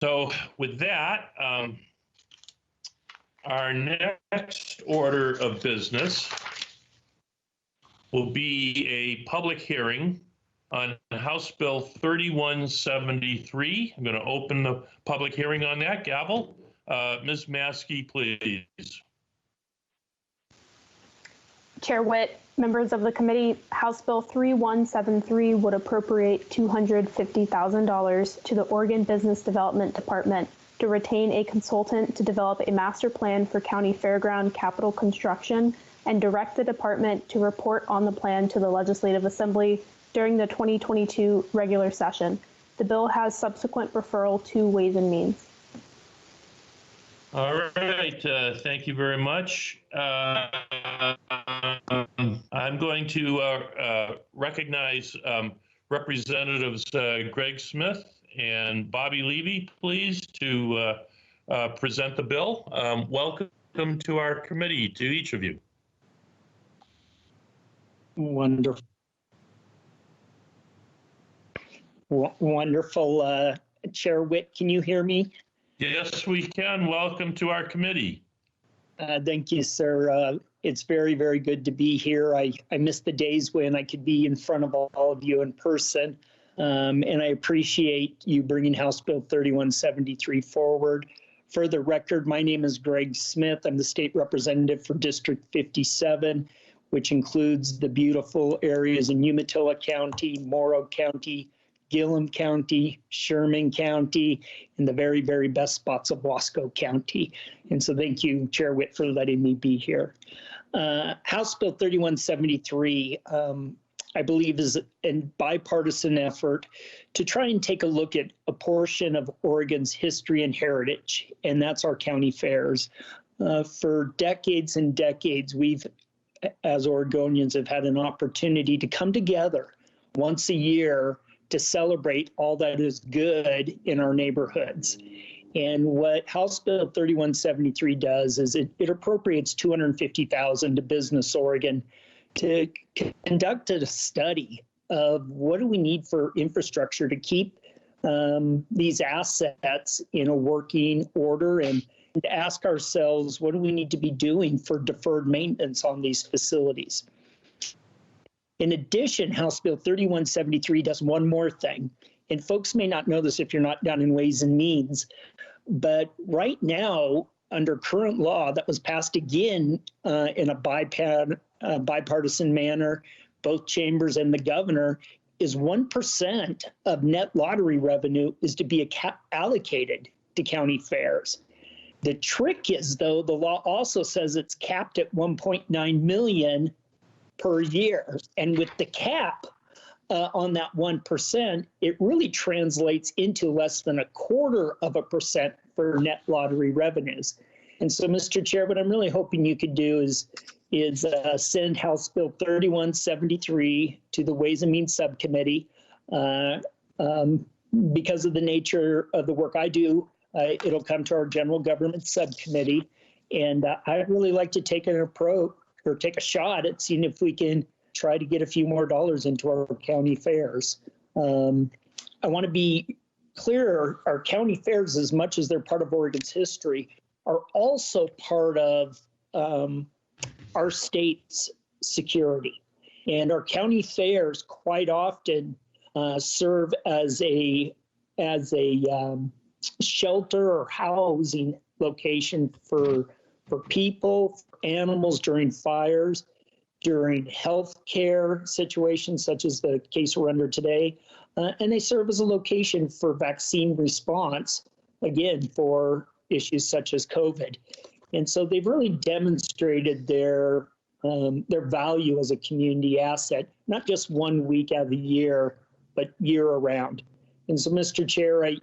So with that, our next order of business will be a public hearing on House Bill 3173. I'm going to open the public hearing on that. Gavel. Ms. Maskey, please. Chair Witt, members of the committee, House Bill 3173 would appropriate $250,000 to the Oregon Business Development Department to retain a consultant to develop a master plan for county fairground capital construction and direct the department to report on the plan to the Legislative Assembly during the 2022 regular session. The bill has subsequent referral to Ways and Means. All right, thank you very much. I'm going to recognize Representatives Greg Smith and Bobby Levy, please, to present the bill. Welcome to our committee, to each of you. Wonderful. Wonderful. Chair Witt, can you hear me? Yes, we can. Welcome to our committee. Thank you, sir. It's very, very good to be here. I miss the days when I could be in front of all of you in person. And I appreciate you bringing House Bill 3173 forward. For the record, my name is Greg Smith. I'm the state representative for District 57, which includes the beautiful areas in Umatilla County, Morrow County, Gillum County, Sherman County, and the very, very best spots of Wasco County. And so thank you, Chair Witt, for letting me be here. House Bill 3173, I believe, is a bipartisan effort to try and take a look at a portion of Oregon's history and heritage, and that's our county fairs. For decades and decades, we've, as Oregonians, have had an opportunity to come together once a year to celebrate all that is good in our neighborhoods. And what House Bill 3173 does is it appropriates $250,000 to Business Oregon to conduct a study of what do we need for infrastructure to keep these assets in a working order, and to ask ourselves, what do we need to be doing for deferred maintenance on these facilities? In addition, House Bill 3173 does one more thing, and folks may not know this if you're not down in Ways and Means, but right now, under current law that was passed again in a bipartisan manner, both chambers and the governor, is 1% of net lottery revenue is to be allocated to county fairs. The trick is, though, the law also says it's capped at 1.9 million per year. And with the cap on that 1%, it really translates into less than 0.25% for net lottery revenues. And so, Mr. Chair, what I'm really hoping you could do is send House Bill 3173 to the Ways and Means Subcommittee. Because of the nature of the work I do, it'll come to our General Government Subcommittee. And I'd really like to take an approach or take a shot at seeing if we can try to get a few more dollars into our county fairs. I want to be clear, our county fairs, as much as they're part of Oregon's history, are also part of our state's security. And our county fairs quite often serve as a shelter or housing location for people, for animals during fires, during health care situations such as the case we're under today. And they serve as a location for vaccine response, again, for issues such as COVID. And so they've really demonstrated their value as a community asset, not just 1 week out of the year, but year around. And so, Mr. Chair, I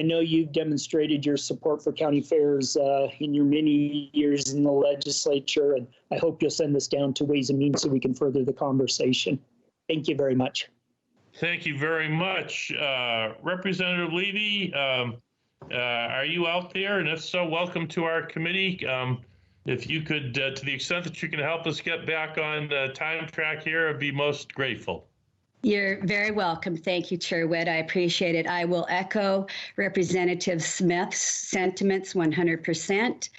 know you've demonstrated your support for county fairs in your many years in the legislature, and I hope you'll send this down to Ways and Means so we can further the conversation. Thank you very much. Thank you very much. Representative Levy, are you out there? And if so, welcome to our committee. If you could, to the extent that you can help us get back on the time track here, I'd be most grateful. You're very welcome. Thank you, Chair Witt. I appreciate it. I will echo Representative Smith's sentiments 100%.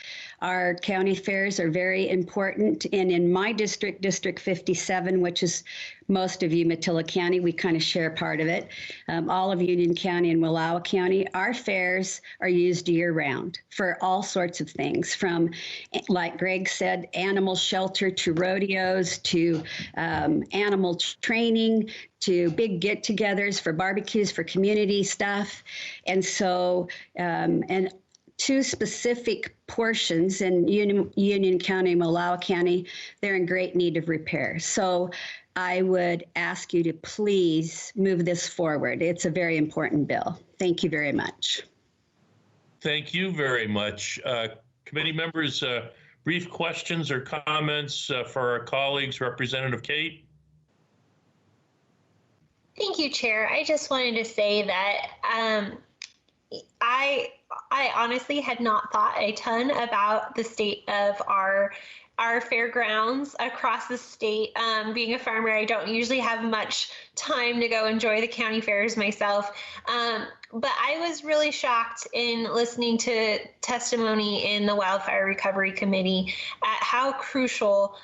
Our county fairs are very important. And in my district, District 57, which is most of you, Umatilla County, we kind of share part of it. All of Union County and Wallowa County, our fairs are used year round for all sorts of things, from, like Greg said, animal shelter to rodeos to animal training to big get-togethers for barbecues, for community stuff. And so, and two specific portions in Union County and Wallowa County, they're in great need of repair. So I would ask you to please move this forward. It's a very important bill. Thank you very much. Thank you very much. Committee members, brief questions or comments for our colleagues. Representative Kate? Thank you, Chair. I just wanted to say that I honestly had not thought a ton about the state of our fairgrounds across the state. Being a farmer, I don't usually have much time to go enjoy the county fairs myself. But I was really shocked in listening to testimony in the Wildfire Recovery Committee at how crucial,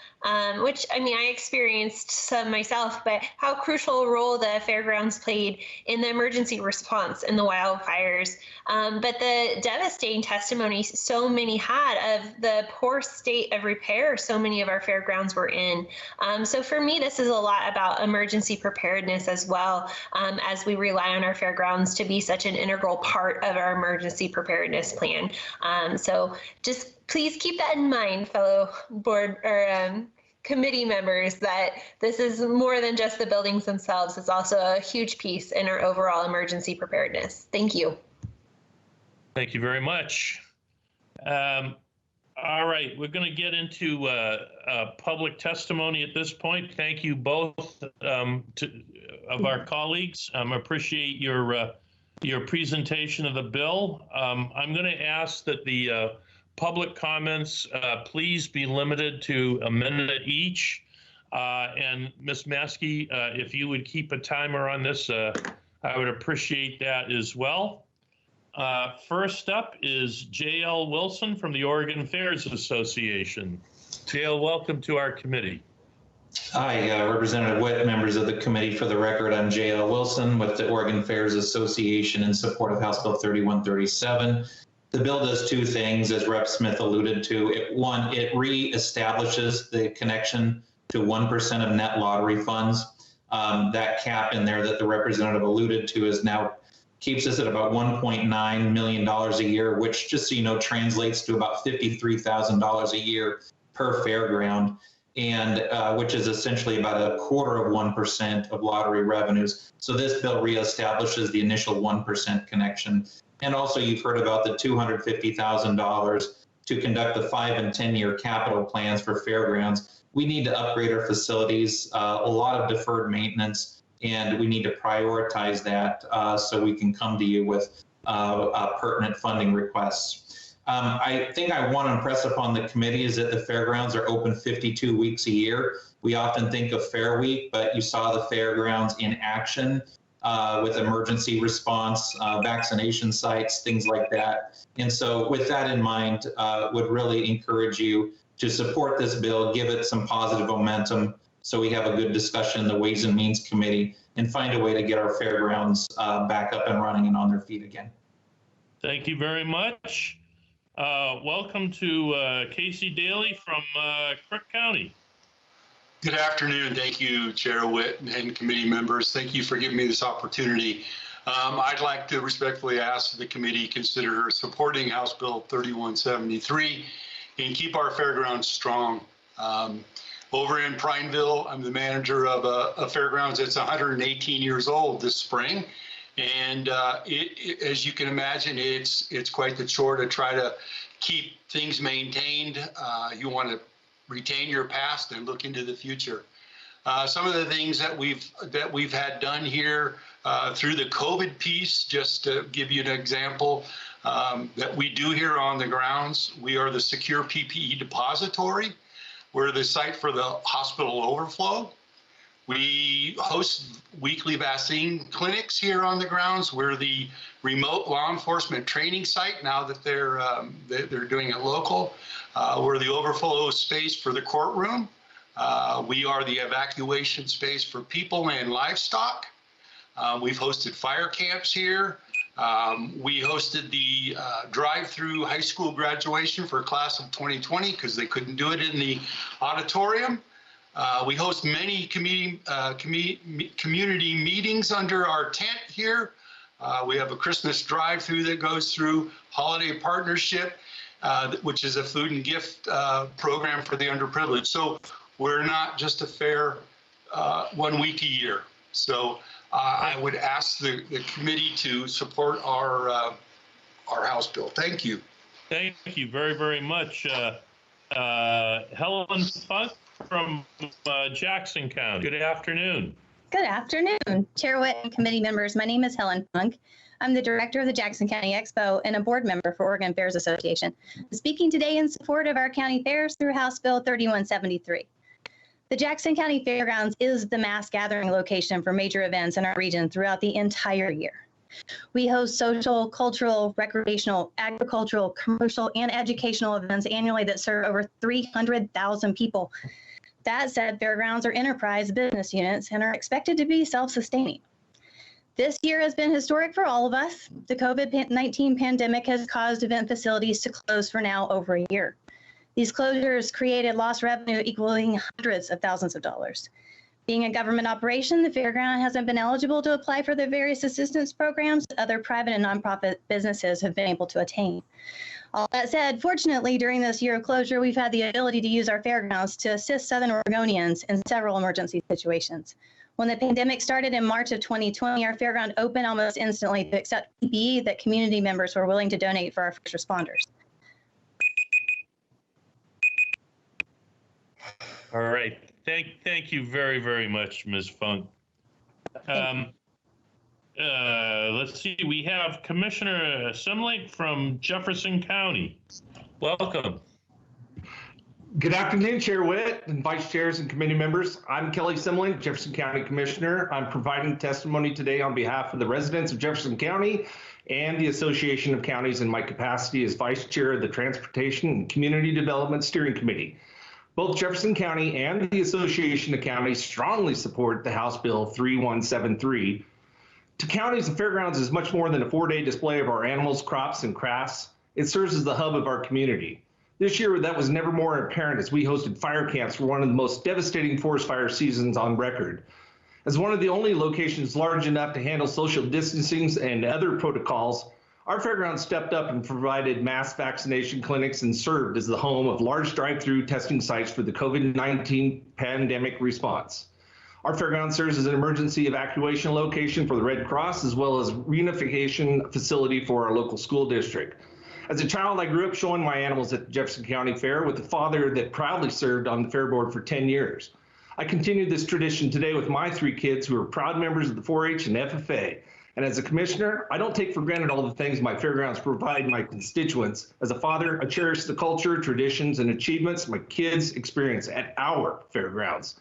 which I mean, I experienced some myself, but how crucial a role the fairgrounds played in the emergency response in the wildfires. But the devastating testimony so many had of the poor state of repair so many of our fairgrounds were in. So for me, this is a lot about emergency preparedness as well, as we rely on our fairgrounds to be such an integral part of our emergency preparedness plan. So just please keep that in mind, fellow board or committee members, that this is more than just the buildings themselves. It's also a huge piece in our overall emergency preparedness. Thank you. Thank you very much. All right, we're going to get into public testimony at this point. Thank you both of our colleagues. Appreciate your presentation of the bill. I'm going to ask that the public comments please be limited to a minute each. And Ms. Maskey, if you would keep a timer on this, I would appreciate that as well. First up is J.L. Wilson from the Oregon Fairs Association. J.L., welcome to our committee. Hi, Representative Witt, members of the committee. For the record, I'm J.L. Wilson with the Oregon Fairs Association in support of House Bill 3137. The bill does two things, as Rep. Smith alluded to. One, it reestablishes the connection to 1% of net lottery funds. That cap in there that the representative alluded to is now keeps us at about $1.9 million a year, which, just so you know, translates to about $53,000 a year per fairground, and which is essentially about 0.25% of lottery revenues. So this bill reestablishes the initial 1% connection. And also, you've heard about the $250,000 to conduct the 5- and 10-year capital plans for fairgrounds. We need to upgrade our facilities, a lot of deferred maintenance, and we need to prioritize that so we can come to you with pertinent funding requests. I think I want to impress upon the committee is that the fairgrounds are open 52 weeks a year. We often think of Fair Week, but you saw the fairgrounds in action with emergency response, vaccination sites, things like that. And so with that in mind, would really encourage you to support this bill, give it some positive momentum, so we have a good discussion in the Ways and Means Committee and find a way to get our fairgrounds back up and running and on their feet again. Thank you very much. Welcome to Casey Daly from Crook County. Good afternoon. Thank you, Chair Witt and committee members. Thank you for giving me this opportunity. I'd like to respectfully ask the committee consider supporting House Bill 3173 and keep our fairgrounds strong. Over in Prineville, I'm the manager of a fairgrounds that's 118 years old this spring. And as you can imagine, it's quite the chore to try to keep things maintained. You want to retain your past and look into the future. Some of the things that we've had done here through the COVID piece, just to give you an example, that we do here on the grounds, we are the secure PPE depository. We're the site for the hospital overflow. We host weekly vaccine clinics here on the grounds. We're the remote law enforcement training site now that they're doing it local. We're the overflow space for the courtroom. We are the evacuation space for people and livestock. We've hosted fire camps here. We hosted the drive-through high school graduation for class of 2020 because they couldn't do it in the auditorium. We host many community meetings under our tent here. We have a Christmas drive-through that goes through, holiday partnership, which is a food and gift program for the underprivileged. So we're not just a fair 1 week a year. So I would ask the committee to support our House bill. Thank you. Thank you very, very much. Helen Funk from Jackson County. Good afternoon. Good afternoon, Chair Witt and committee members. My name is Helen Funk. I'm the director of the Jackson County Expo and a board member for Oregon Fairs Association. I'm speaking today in support of our county fairs through House Bill 3173. The Jackson County Fairgrounds is the mass gathering location for major events in our region throughout the entire year. We host social, cultural, recreational, agricultural, commercial, and educational events annually that serve over 300,000 people. That said, fairgrounds are enterprise business units and are expected to be self-sustaining. This year has been historic for all of us. The COVID-19 pandemic has caused event facilities to close for now over a year. These closures created lost revenue equaling hundreds of thousands of dollars. Being a government operation, the fairground hasn't been eligible to apply for the various assistance programs that other private and nonprofit businesses have been able to attain. All that said, fortunately, during this year of closure, we've had the ability to use our fairgrounds to assist Southern Oregonians in several emergency situations. When the pandemic started in March of 2020, our fairground opened almost instantly to accept PPE that community members were willing to donate for our first responders. All right. Thank you very, very much, Ms. Funk. Let's see. We have Commissioner Simlink from Jefferson County. Welcome. Good afternoon, Chair Witt and Vice Chairs and committee members. I'm Kelly Simlink, Jefferson County Commissioner. I'm providing testimony today on behalf of the residents of Jefferson County and the Association of Counties in my capacity as Vice Chair of the Transportation and Community Development Steering Committee. Both Jefferson County and the Association of Counties strongly support the House Bill 3173. To counties, the fairgrounds is much more than a 4-day display of our animals, crops, and crafts. It serves as the hub of our community. This year, that was never more apparent as we hosted fire camps for one of the most devastating forest fire seasons on record. As one of the only locations large enough to handle social distancing and other protocols, our fairgrounds stepped up and provided mass vaccination clinics and served as the home of large drive-through testing sites for the COVID-19 pandemic response. Our fairground serves as an emergency evacuation location for the Red Cross, as well as reunification facility for our local school district. As a child, I grew up showing my animals at the Jefferson County Fair with a father that proudly served on the fair board for 10 years. I continued this tradition today with my 3 kids who are proud members of the 4-H and FFA. And as a commissioner, I don't take for granted all the things my fairgrounds provide my constituents. As a father, I cherish the culture, traditions, and achievements my kids experience at our fairgrounds.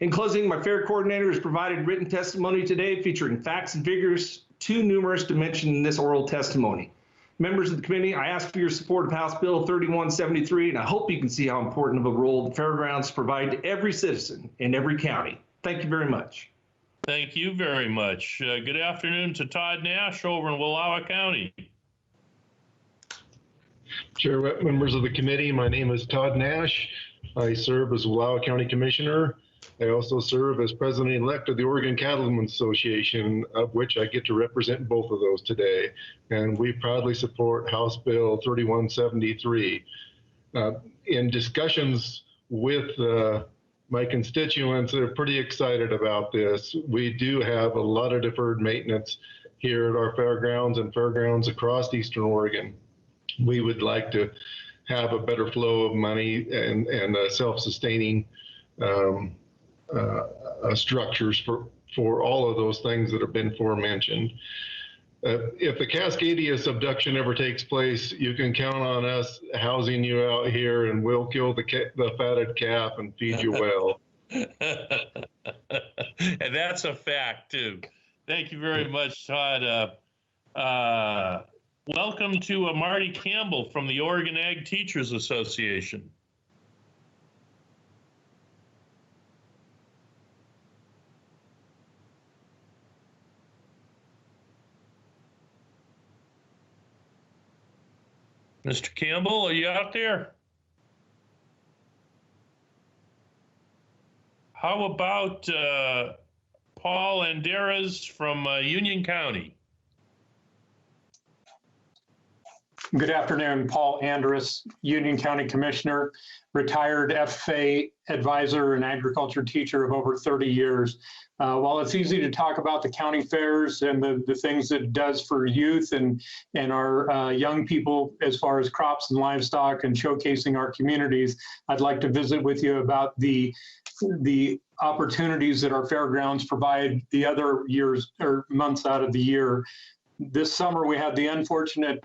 In closing, my fair coordinator has provided written testimony today featuring facts and figures too numerous to mention in this oral testimony. Members of the committee, I ask for your support of House Bill 3173, and I hope you can see how important of a role the fairgrounds provide to every citizen in every county. Thank you very much. Thank you very much. Good afternoon to Todd Nash over in Wallowa County. Chair, members of the committee, my name is Todd Nash. I serve as Wallowa County Commissioner. I also serve as President-elect of the Oregon Cattlemen's Association, of which I get to represent both of those today. And we proudly support House Bill 3173. In discussions with my constituents, they're pretty excited about this. We do have a lot of deferred maintenance here at our fairgrounds and fairgrounds across Eastern Oregon. We would like to have a better flow of money and self-sustaining structures for all of those things that have been aforementioned. If the Cascadia abduction ever takes place, you can count on us housing you out here, and we'll kill the fatted calf and feed you well. And that's a fact, too. Thank you very much, Todd. Welcome to Marty Campbell from the Oregon Ag Teachers Association. Mr. Campbell, are you out there? How about Paul Anderes from Union County? Good afternoon, Paul Anderes, Union County Commissioner, retired FFA advisor and agriculture teacher of over 30 years. While it's easy to talk about the county fairs and the things it does for youth and our young people as far as crops and livestock and showcasing our communities, I'd like to visit with you about the opportunities that our fairgrounds provide the other years or months out of the year. This summer, we had the unfortunate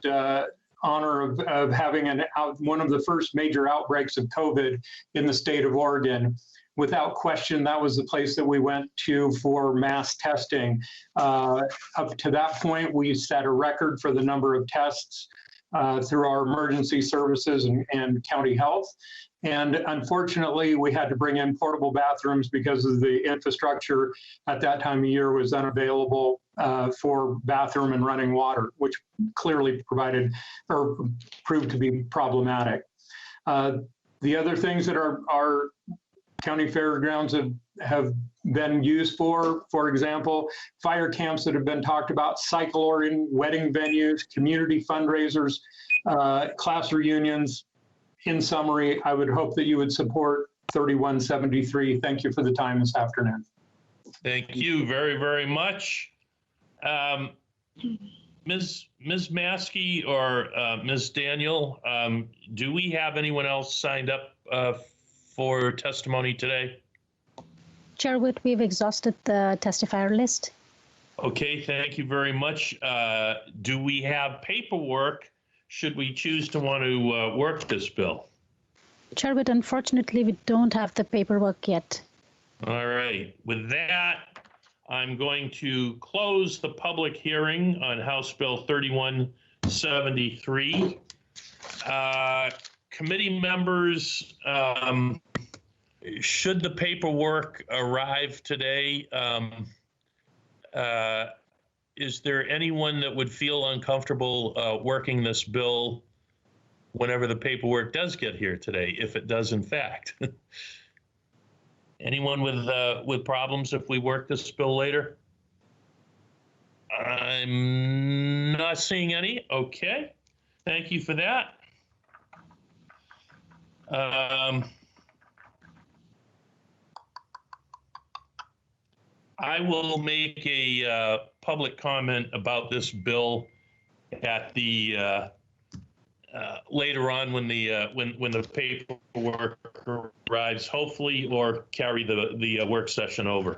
honor of having one of the first major outbreaks of COVID in the state of Oregon. Without question, that was the place that we went to for mass testing. Up to that point, we set a record for the number of tests through our emergency services and county health. And unfortunately, we had to bring in portable bathrooms because of the infrastructure at that time of year was unavailable for bathroom and running water, which clearly provided or proved to be problematic. The other things that our county fairgrounds have been used for example, fire camps that have been talked about, cycle ordering, wedding venues, community fundraisers, class reunions. In summary, I would hope that you would support 3173. Thank you for the time this afternoon. Thank you very, very much. Ms. Maskey or Ms. Daniel, do we have anyone else signed up for testimony today? Chair Witt, we've exhausted the testifier list. Okay, thank you very much. Do we have paperwork should we choose to want to work this bill? Chair Witt, unfortunately, we don't have the paperwork yet. All right. With that, I'm going to close the public hearing on House Bill 3173. Committee members, should the paperwork arrive today, is there anyone that would feel uncomfortable working this bill whenever the paperwork does get here today, if it does in fact? Anyone with problems if we work this bill later? I'm not seeing any. Okay, thank you for that. I will make a public comment about this bill at the later on when the paperwork arrives, hopefully, or carry the work session over.